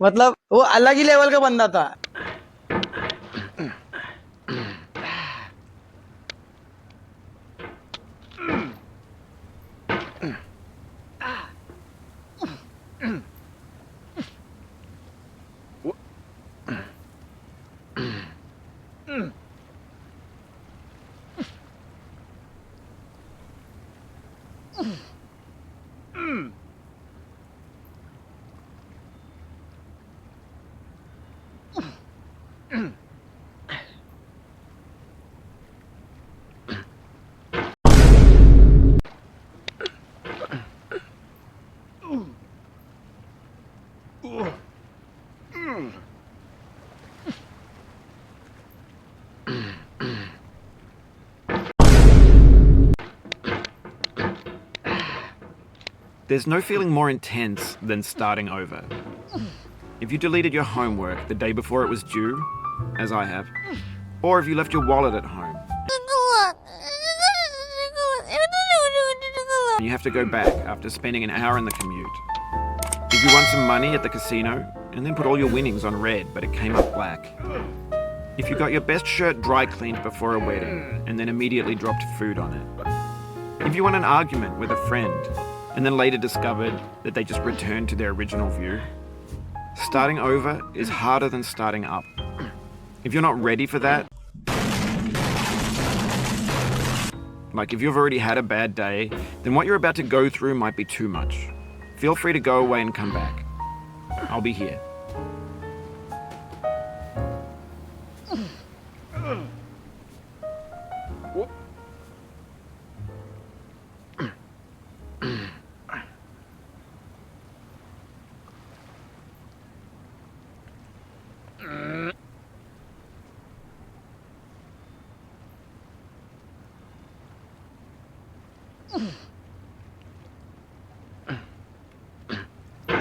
मतलब वो अलग ही लेवल का बंदा था। There's no feeling more intense than starting over. If you deleted your homework the day before it was due, as I have, or if you left your wallet at home, and you have to go back after spending an hour in the commute. If you won some money at the casino and then put all your winnings on red but it came up black. If you got your best shirt dry cleaned before a wedding and then immediately dropped food on it. If you won an argument with a friend and then later discovered that they just returned to their original view. Starting over is harder than starting up. If you're not ready for that, like if you've already had a bad day, then what you're about to go through might be too much. Feel free to go away and come back. I'll be here.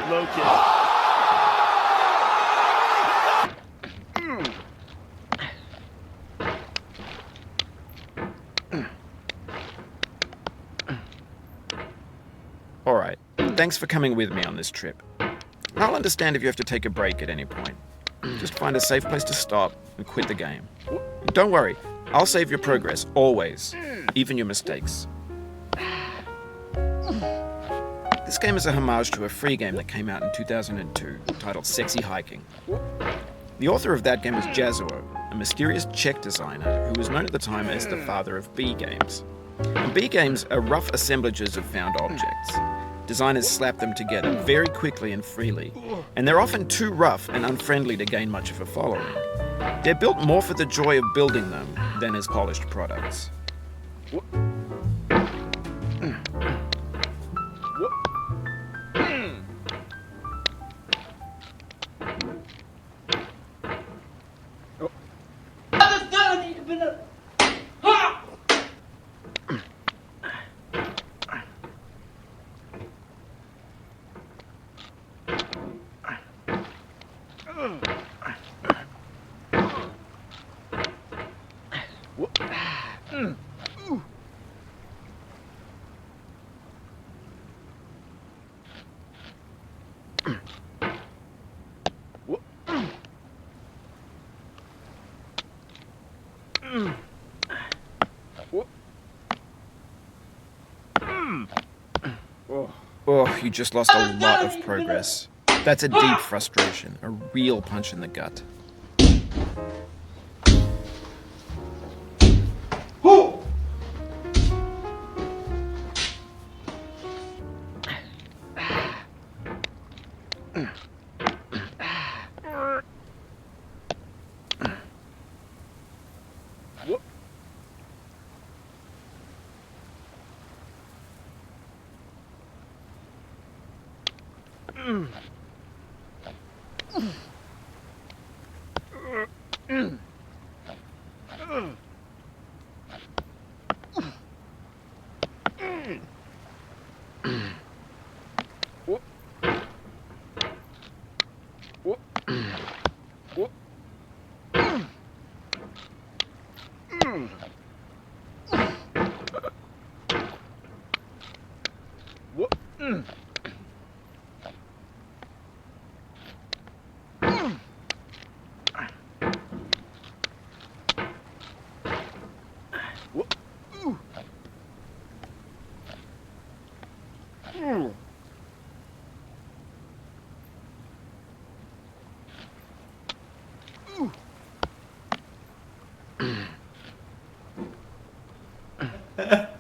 Low kick. Alright, thanks for coming with me on this trip. I'll understand if you have to take a break at any point. Just find a safe place to stop and quit the game. And don't worry, I'll save your progress, always, even your mistakes. This game is a homage to a free game that came out in 2002, titled Sexy Hiking. The author of that game was Jazuo, a mysterious Czech designer who was known at the time as the father of B games. And B games are rough assemblages of found objects. Designers slap them together very quickly and freely, and they're often too rough and unfriendly to gain much of a following. They're built more for the joy of building them than as polished products. Oh, you just lost a lot of progress. That's a deep frustration, a real punch in the gut.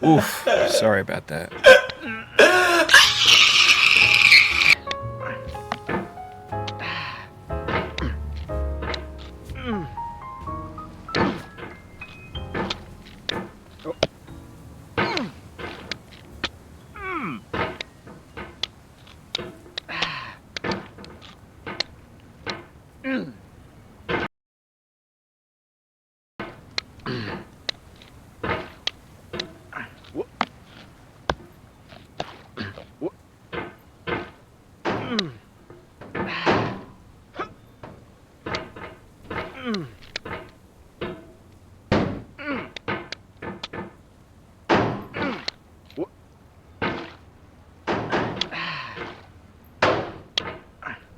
Oof, sorry about that.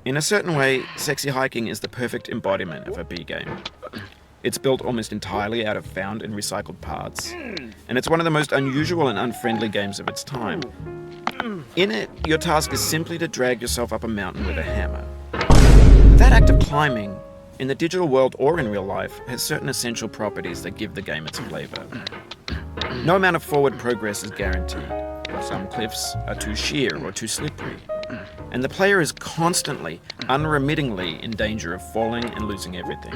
In a certain way, Sexy Hiking is the perfect embodiment of a B game. It's built almost entirely out of found and recycled parts, and it's one of the most unusual and unfriendly games of its time. In it, your task is simply to drag yourself up a mountain with a hammer. That act of climbing, in the digital world or in real life, has certain essential properties that give the game its flavor. No amount of forward progress is guaranteed. Some cliffs are too sheer or too slippery, and the player is constantly, unremittingly in danger of falling and losing everything.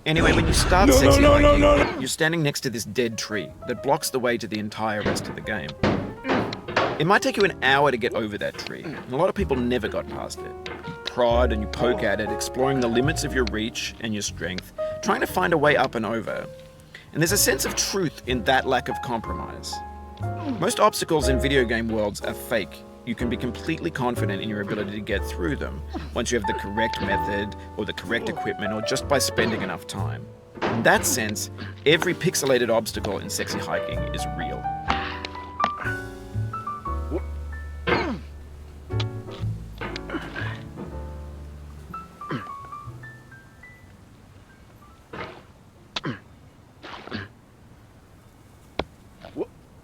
Anyway, when you start Sexy Hiking, you're standing next to this dead tree that blocks the way to the entire rest of the game. It might take you an hour to get over that tree, and a lot of people never got past it. You prod and you poke at it, exploring the limits of your reach and your strength, trying to find a way up and over. And there's a sense of truth in that lack of compromise. Most obstacles in video game worlds are fake. You can be completely confident in your ability to get through them once you have the correct method or the correct equipment or just by spending enough time. In that sense, every pixelated obstacle in Sexy Hiking is real.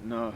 No.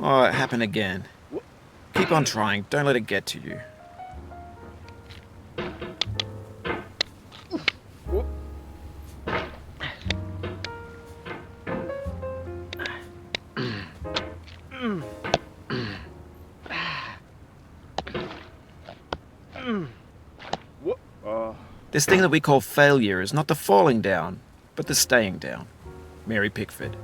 Oh, it happened again. Keep on trying. Don't let it get to you. This thing that we call failure is not the falling down, but the staying down. Mary Pickford.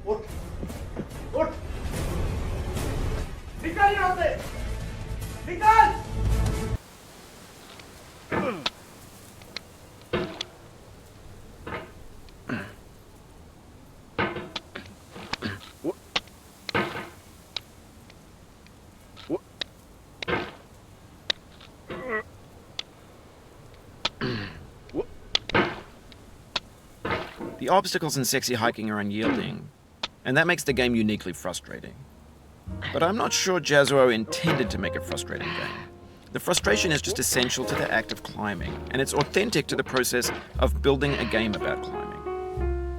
उठ उठ निकल यहाँ से निकल The obstacles in sexy hiking are unyielding, and that makes the game uniquely frustrating. But I'm not sure Jazzuo intended to make a frustrating game. The frustration is just essential to the act of climbing, and it's authentic to the process of building a game about climbing.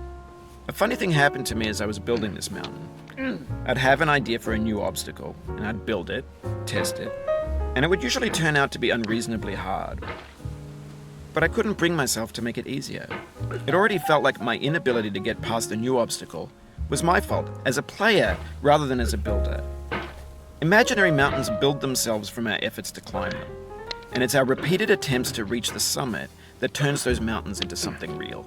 A funny thing happened to me as I was building this mountain. I'd have an idea for a new obstacle, and I'd build it, test it, and it would usually turn out to be unreasonably hard. But I couldn't bring myself to make it easier. It already felt like my inability to get past the new obstacle was my fault as a player rather than as a builder. Imaginary mountains build themselves from our efforts to climb them, and it's our repeated attempts to reach the summit that turns those mountains into something real.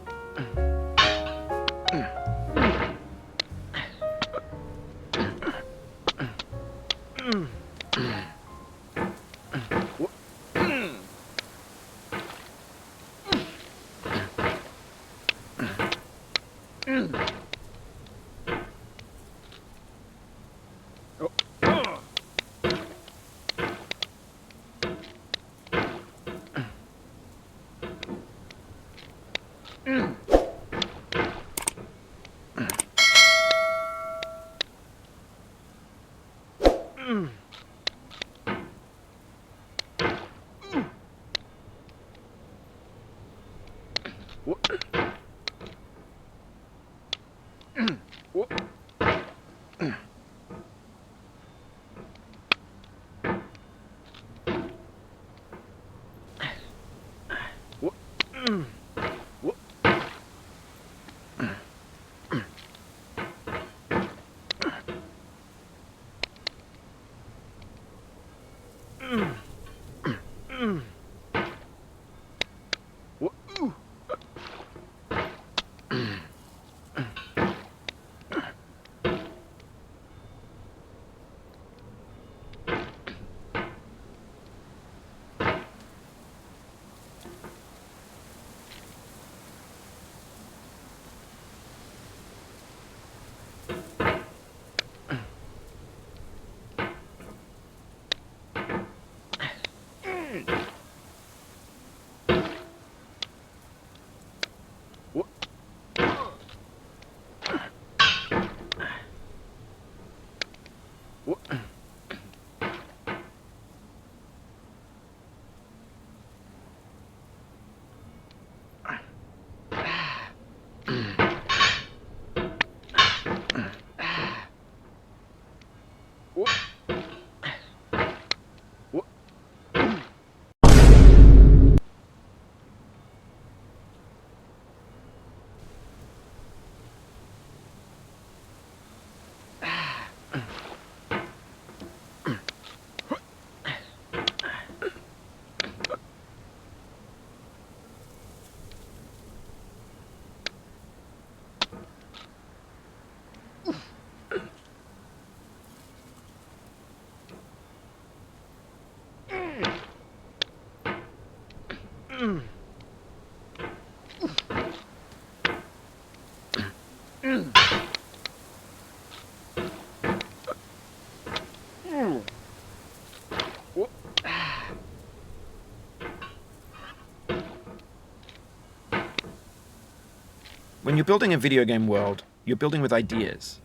When you're building a video game world, you're building with ideas.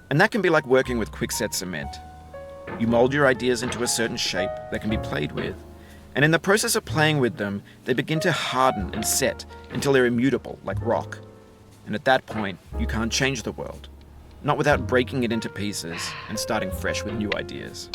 And that can be like working with quickset cement. You mold your ideas into a certain shape that can be played with, and in the process of playing with them, they begin to harden and set until they're immutable, like rock. And at that point, you can't change the world, not without breaking it into pieces and starting fresh with new ideas.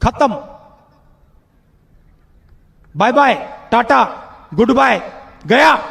खत्म। Bye bye, tata, goodbye, गया।